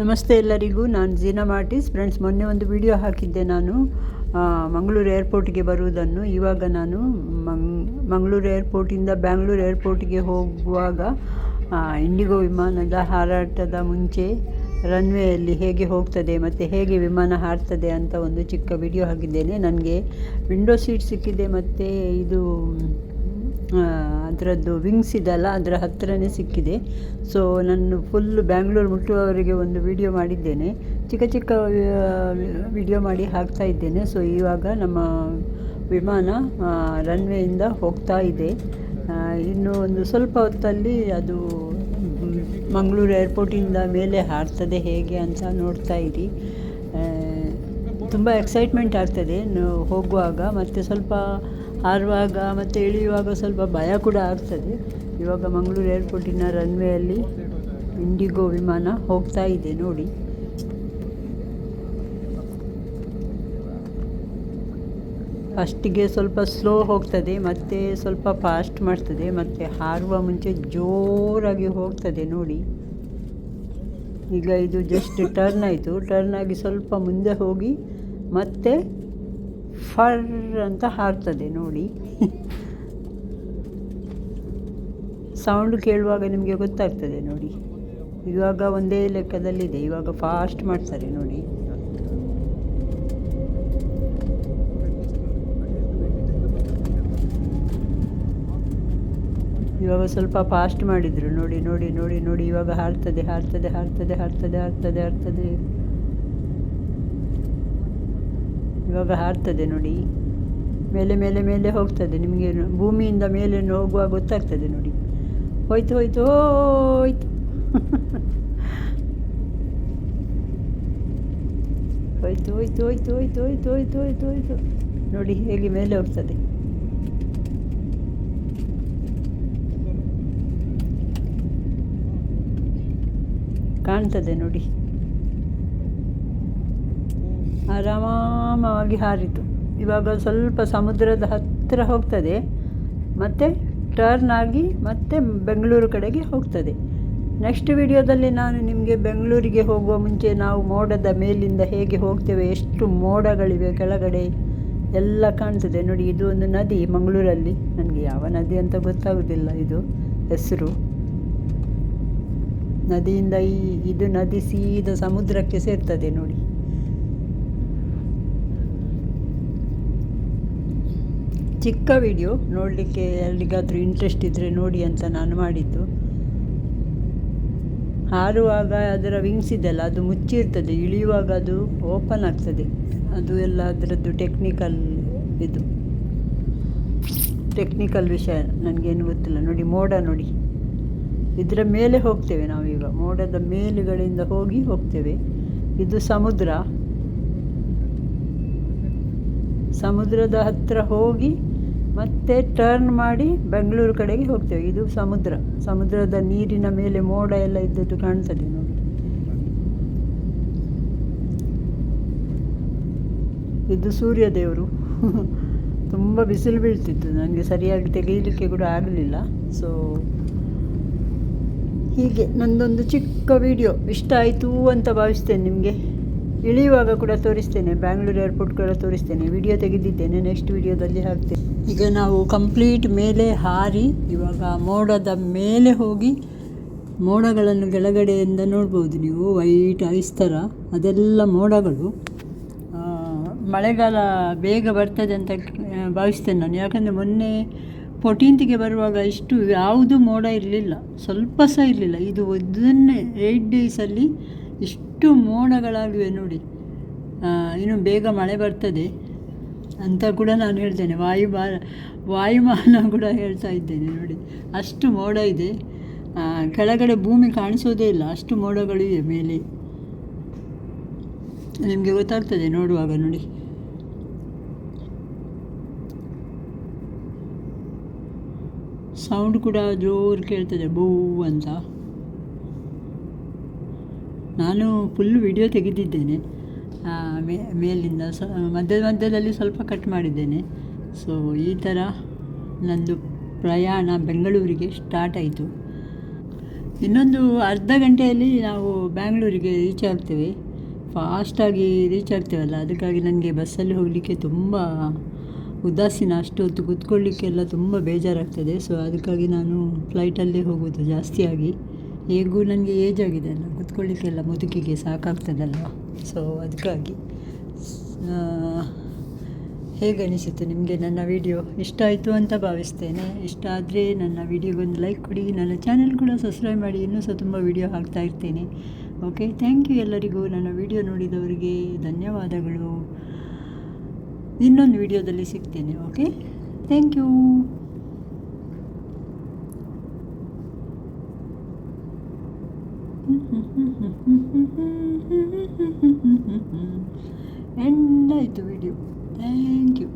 ನಮಸ್ತೆ ಎಲ್ಲರಿಗೂ. ನಾನು ಜೀನಾ ಮಾರ್ಟಿಸ್. ಫ್ರೆಂಡ್ಸ್, ಮೊನ್ನೆ ಒಂದು ವಿಡಿಯೋ ಹಾಕಿದ್ದೆ ನಾನು ಮಂಗಳೂರು ಏರ್ಪೋರ್ಟಿಗೆ ಬರುವುದನ್ನು. ಇವಾಗ ನಾನು ಮಂಗಳೂರು ಏರ್ಪೋರ್ಟಿಂದ ಬ್ಯಾಂಗ್ಳೂರು ಏರ್ಪೋರ್ಟಿಗೆ ಹೋಗುವಾಗ ಇಂಡಿಗೋ ವಿಮಾನದ ಹಾರಾಟದ ಮುಂಚೆ ರನ್ವೇಯಲ್ಲಿ ಹೇಗೆ ಹೋಗ್ತದೆ ಮತ್ತು ಹೇಗೆ ವಿಮಾನ ಹಾರ್ತದೆ ಅಂತ ಒಂದು ಚಿಕ್ಕ ವಿಡಿಯೋ ಹಾಕಿದ್ದೇನೆ. ನನಗೆ ವಿಂಡೋ ಸೀಟ್ ಸಿಕ್ಕಿದೆ ಮತ್ತು ಇದು ಅದರದ್ದು ವಿಂಗ್ಸ್ ಇದೆಲ್ಲ ಅದರ ಹತ್ತಿರನೇ ಸಿಕ್ಕಿದೆ. ಸೊ ನಾನು ಫುಲ್ ಬ್ಯಾಂಗ್ಳೂರು ಮುಟ್ಟುವವರೆಗೆ ಒಂದು ವಿಡಿಯೋ ಮಾಡಿದ್ದೇನೆ, ಚಿಕ್ಕ ಚಿಕ್ಕ ವಿಡಿಯೋ ಮಾಡಿ ಹಾಕ್ತಾ ಇದ್ದೇನೆ. ಸೊ ಇವಾಗ ನಮ್ಮ ವಿಮಾನ ರನ್ವೇಯಿಂದ ಹೋಗ್ತಾ ಇದೆ. ಇನ್ನು ಒಂದು ಸ್ವಲ್ಪ ಹೊತ್ತಲ್ಲಿ ಅದು ಮಂಗಳೂರು ಏರ್ಪೋರ್ಟಿಂದ ಮೇಲೆ ಹಾರ್ತದೆ ಹೇಗೆ ಅಂತ ನೋಡ್ತಾ ಇರಿ. ತುಂಬ ಎಕ್ಸೈಟ್ಮೆಂಟ್ ಆಗ್ತದೆ ಹೋಗುವಾಗ, ಮತ್ತು ಸ್ವಲ್ಪ ಹಾರುವಾಗ ಮತ್ತು ಇಳಿಯುವಾಗ ಸ್ವಲ್ಪ ಭಯ ಕೂಡ ಆಗ್ತದೆ. ಇವಾಗ ಮಂಗಳೂರು ಏರ್ಪೋರ್ಟಿನ ರನ್ವೇಯಲ್ಲಿ ಇಂಡಿಗೋ ವಿಮಾನ ಹೋಗ್ತಾ ಇದೆ ನೋಡಿ. ಫಸ್ಟಿಗೆ ಸ್ವಲ್ಪ ಸ್ಲೋ ಹೋಗ್ತದೆ, ಮತ್ತು ಸ್ವಲ್ಪ ಫಾಸ್ಟ್ ಮಾಡ್ತದೆ, ಮತ್ತು ಹಾರುವ ಮುಂಚೆ ಜೋರಾಗಿ ಹೋಗ್ತದೆ ನೋಡಿ. ಈಗ ಇದು ಜಸ್ಟ್ ಟರ್ನ್ ಆಯಿತು. ಟರ್ನ್ ಆಗಿ ಸ್ವಲ್ಪ ಮುಂದೆ ಹೋಗಿ ಮತ್ತೆ ಫರ್ ಅಂತ ಹಾರ್ತದೆ ನೋಡಿ. ಸೌಂಡ್ ಕೇಳುವಾಗ ನಿಮಗೆ ಗೊತ್ತಾಗ್ತದೆ ನೋಡಿ. ಇವಾಗ ಒಂದೇ ಲೆಕ್ಕದಲ್ಲಿದೆ. ಇವಾಗ ಫಾಸ್ಟ್ ಮಾಡ್ತಾರೆ ನೋಡಿ. ಇವಾಗ ಸ್ವಲ್ಪ ಫಾಸ್ಟ್ ಮಾಡಿದರು ನೋಡಿ ನೋಡಿ ನೋಡಿ ನೋಡಿ. ಇವಾಗ ಹಾರ್ತದೆ ಹಾರ್ತದೆ ಹಾರ್ತದೆ ಹಾರ್ತದೆ ಹಾರ್ತದೆ ಹಾರ್ತದೆ ಇವಾಗ ಹಾರ್ತದೆ ನೋಡಿ. ಮೇಲೆ ಮೇಲೆ ಮೇಲೆ ಹೋಗ್ತದೆ. ನಿಮಗೆ ಭೂಮಿಯಿಂದ ಮೇಲೆ ಹೋಗುವಾಗ ಗೊತ್ತಾಗ್ತದೆ ನೋಡಿ. ಹೋಯ್ತು ಹೋಯ್ತು ಹೋಯ್ತು ಹೋಯ್ತು ಹೋಯ್ತು ಹೋಯ್ತು ಹೋಯ್ತು ಹೋಯ್ತು ಹೋಯ್ತು ಹೋಯ್ತು ಹೋಯ್ತು ನೋಡಿ ಹೇಗೆ ಮೇಲೆ ಹೋಗ್ತದೆ. ಕಾಣ್ತದೆ ನೋಡಿ. ಆರಾಮವಾಗಿ ಹಾರಿತು. ಇವಾಗ ಸ್ವಲ್ಪ ಸಮುದ್ರದ ಹತ್ತಿರ ಹೋಗ್ತದೆ, ಮತ್ತು ಟರ್ನ್ ಆಗಿ ಮತ್ತೆ ಬೆಂಗಳೂರು ಕಡೆಗೆ ಹೋಗ್ತದೆ. ನೆಕ್ಸ್ಟ್ ವಿಡಿಯೋದಲ್ಲಿ ನಾನು ನಿಮಗೆ ಬೆಂಗಳೂರಿಗೆ ಹೋಗುವ ಮುಂಚೆ ನಾವು ಮೋಡದ ಮೇಲಿಂದ ಹೇಗೆ ಹೋಗ್ತೇವೆ, ಎಷ್ಟು ಮೋಡಗಳಿವೆ ಕೆಳಗಡೆ ಎಲ್ಲ ಕಾಣ್ತದೆ ನೋಡಿ. ಇದು ಒಂದು ನದಿ ಮಂಗಳೂರಲ್ಲಿ, ನನಗೆ ಯಾವ ನದಿ ಅಂತ ಗೊತ್ತಾಗೋದಿಲ್ಲ ಇದು ಹೆಸರು. ನದಿಯಿಂದ ಇದು ನದಿ ಸೀದಾ ಸಮುದ್ರಕ್ಕೆ ಸೇರ್ತದೆ ನೋಡಿ. ಚಿಕ್ಕ ವಿಡಿಯೋ ನೋಡಲಿಕ್ಕೆ ಎಲ್ಲಿಗಾದರೂ ಇಂಟ್ರೆಸ್ಟ್ ಇದ್ದರೆ ನೋಡಿ ಅಂತ ನಾನು ಮಾಡಿದ್ದು. ಹಾರುವಾಗ ಅದರ ವಿಂಗ್ಸ್ ಇದೆಲ್ಲ ಅದು ಮುಚ್ಚಿರ್ತದೆ, ಇಳಿಯುವಾಗ ಅದು ಓಪನ್ ಆಗ್ತದೆ. ಅದು ಎಲ್ಲ ಅದರದ್ದು ಟೆಕ್ನಿಕಲ್ ವಿಷಯ, ನನಗೇನು ಗೊತ್ತಿಲ್ಲ ನೋಡಿ. ಮೋಡ ನೋಡಿ, ಇದರ ಮೇಲೆ ಹೋಗ್ತೇವೆ ನಾವೀಗ. ಮೋಡದ ಮೇಲುಗಳಿಂದ ಹೋಗ್ತೇವೆ. ಇದು ಸಮುದ್ರದ ಹತ್ತಿರ ಹೋಗಿ ಮತ್ತೆ ಟರ್ನ್ ಮಾಡಿ ಬೆಂಗಳೂರು ಕಡೆಗೆ ಹೋಗ್ತೇವೆ. ಇದು ಸಮುದ್ರದ ನೀರಿನ ಮೇಲೆ ಮೋಡ ಎಲ್ಲ ಇದ್ದದ್ದು ಕಾಣ್ತದೆ ನೋಡಿ. ಇದು ಸೂರ್ಯದೇವರು. ತುಂಬ ಬಿಸಿಲು ಬೀಳ್ತಿತ್ತು, ನನಗೆ ಸರಿಯಾಗಿ ತೆಗೆಯಲಿಕ್ಕೆ ಕೂಡ ಆಗಲಿಲ್ಲ. ಸೊ ಹೀಗೆ ನನ್ನದೊಂದು ಚಿಕ್ಕ ವಿಡಿಯೋ ಇಷ್ಟ ಆಯಿತು ಅಂತ ಭಾವಿಸ್ತೇನೆ. ನಿಮಗೆ ಇಳಿಯುವಾಗ ಕೂಡ ತೋರಿಸ್ತೇನೆ, ಬ್ಯಾಂಗ್ಳೂರು ಏರ್ಪೋರ್ಟ್ ಕೂಡ ತೋರಿಸ್ತೇನೆ. ವಿಡಿಯೋ ತೆಗೆದಿದ್ದೇನೆ, ನೆಕ್ಸ್ಟ್ ವಿಡಿಯೋದಲ್ಲಿ ಹಾಕ್ತೇನೆ. ಈಗ ನಾವು ಕಂಪ್ಲೀಟ್ ಮೇಲೆ ಹಾರಿ ಇವಾಗ ಮೋಡದ ಮೇಲೆ ಹೋಗಿ ಮೋಡಗಳನ್ನು ಕೆಳಗಡೆಯಿಂದ ನೋಡ್ಬೋದು ನೀವು. ವೈಟ್ ಐಸ್ ಥರ ಅದೆಲ್ಲ ಮೋಡಗಳು. ಮಳೆಗಾಲ ಬೇಗ ಬರ್ತದೆ ಅಂತ ಭಾವಿಸ್ತೇನೆ ನಾನು. ಯಾಕಂದರೆ ಮೊನ್ನೆ 14th ಬರುವಾಗ ಇಷ್ಟು ಯಾವುದೂ ಮೋಡ ಇರಲಿಲ್ಲ, ಸ್ವಲ್ಪ ಸಹ ಇರಲಿಲ್ಲ. ಇದು 8 ಡೇಸಲ್ಲಿ ಇಷ್ಟು ಮೋಡಗಳಾಗಿವೆ ನೋಡಿ. ಇನ್ನು ಬೇಗ ಮಳೆ ಬರ್ತದೆ ಅಂತ ಕೂಡ ನಾನು ಹೇಳ್ತೇನೆ. ವಾಯುಮಾನ ಕೂಡ ಹೇಳ್ತಾ ಇದ್ದೇನೆ ನೋಡಿ. ಅಷ್ಟು ಮೋಡ ಇದೆ, ಕೆಳಗಡೆ ಭೂಮಿ ಕಾಣಿಸೋದೇ ಇಲ್ಲ, ಅಷ್ಟು ಮೋಡಗಳಿವೆ ಮೇಲೆ. ನಿಮಗೆ ಗೊತ್ತಾಗ್ತದೆ ನೋಡುವಾಗ ನೋಡಿ. ಸೌಂಡ್ ಕೂಡ ಜೋರು ಕೇಳ್ತದೆ, ಬೂ ಅಂತ. ನಾನು ಫುಲ್ ವಿಡಿಯೋ ತೆಗೆದಿದ್ದೇನೆ ಮೇಲಿಂದ. ಮಧ್ಯದಲ್ಲಿ ಸ್ವಲ್ಪ ಕಟ್ ಮಾಡಿದ್ದೇನೆ. ಸೊ ಈ ಥರ ನಂದು ಪ್ರಯಾಣ ಬೆಂಗಳೂರಿಗೆ ಸ್ಟಾರ್ಟ್ ಆಯಿತು. ಇನ್ನೊಂದು ಅರ್ಧ ಗಂಟೆಯಲ್ಲಿ ನಾವು ಬ್ಯಾಂಗ್ಳೂರಿಗೆ ರೀಚ್ ಆಗ್ತೇವೆ. ಫಾಸ್ಟಾಗಿ ರೀಚ್ ಆಗ್ತೇವಲ್ಲ, ಅದಕ್ಕಾಗಿ ನನಗೆ ಬಸ್ಸಲ್ಲಿ ಹೋಗಲಿಕ್ಕೆ ತುಂಬ ಉದಾಸೀನ. ಅಷ್ಟು ಹೊತ್ತು ಕೂತ್ಕೊಳ್ಳಿಕ್ಕೆಲ್ಲ ತುಂಬ ಬೇಜಾರಾಗ್ತದೆ. ಸೊ ಅದಕ್ಕಾಗಿ ನಾನು ಫ್ಲೈಟಲ್ಲೇ ಹೋಗೋದು ಜಾಸ್ತಿಯಾಗಿ. ಹೇಗೂ ನನಗೆ ಏಜ್ ಆಗಿದೆ ಅಲ್ಲ, ಕೂತ್ಕೊಳ್ಳಿಕ್ಕೆಲ್ಲ ಮುದುಕಿಗೆ ಸಾಕಾಗ್ತದಲ್ಲ. ಸೊ ಅದಕ್ಕಾಗಿ ಹೇಗೆ ಅನಿಸಿತು ನಿಮಗೆ ನನ್ನ ವಿಡಿಯೋ? ಇಷ್ಟ ಆಯಿತು ಅಂತ ಭಾವಿಸ್ತೇನೆ. ಇಷ್ಟ ಆದರೆ ನನ್ನ ವಿಡಿಯೋಗೊಂದು ಲೈಕ್ ಕೊಡಿ, ನನ್ನ ಚಾನೆಲ್ ಕೂಡ ಸಬ್ಸ್ಕ್ರೈಬ್ ಮಾಡಿ. ಇನ್ನೂ ಸಹ ತುಂಬ ವಿಡಿಯೋ ಹಾಕ್ತಾ ಇರ್ತೇನೆ. ಓಕೆ, ಥ್ಯಾಂಕ್ ಯು ಎಲ್ಲರಿಗೂ. ನನ್ನ ವಿಡಿಯೋ ನೋಡಿದವರಿಗೆ ಧನ್ಯವಾದಗಳು. ಇನ್ನೊಂದು ವಿಡಿಯೋದಲ್ಲಿ ಸಿಗ್ತೇನೆ. Okay, thank you. ಎಂಡ್ ಆಯಿತು ವಿಡಿಯೋ. Thank you.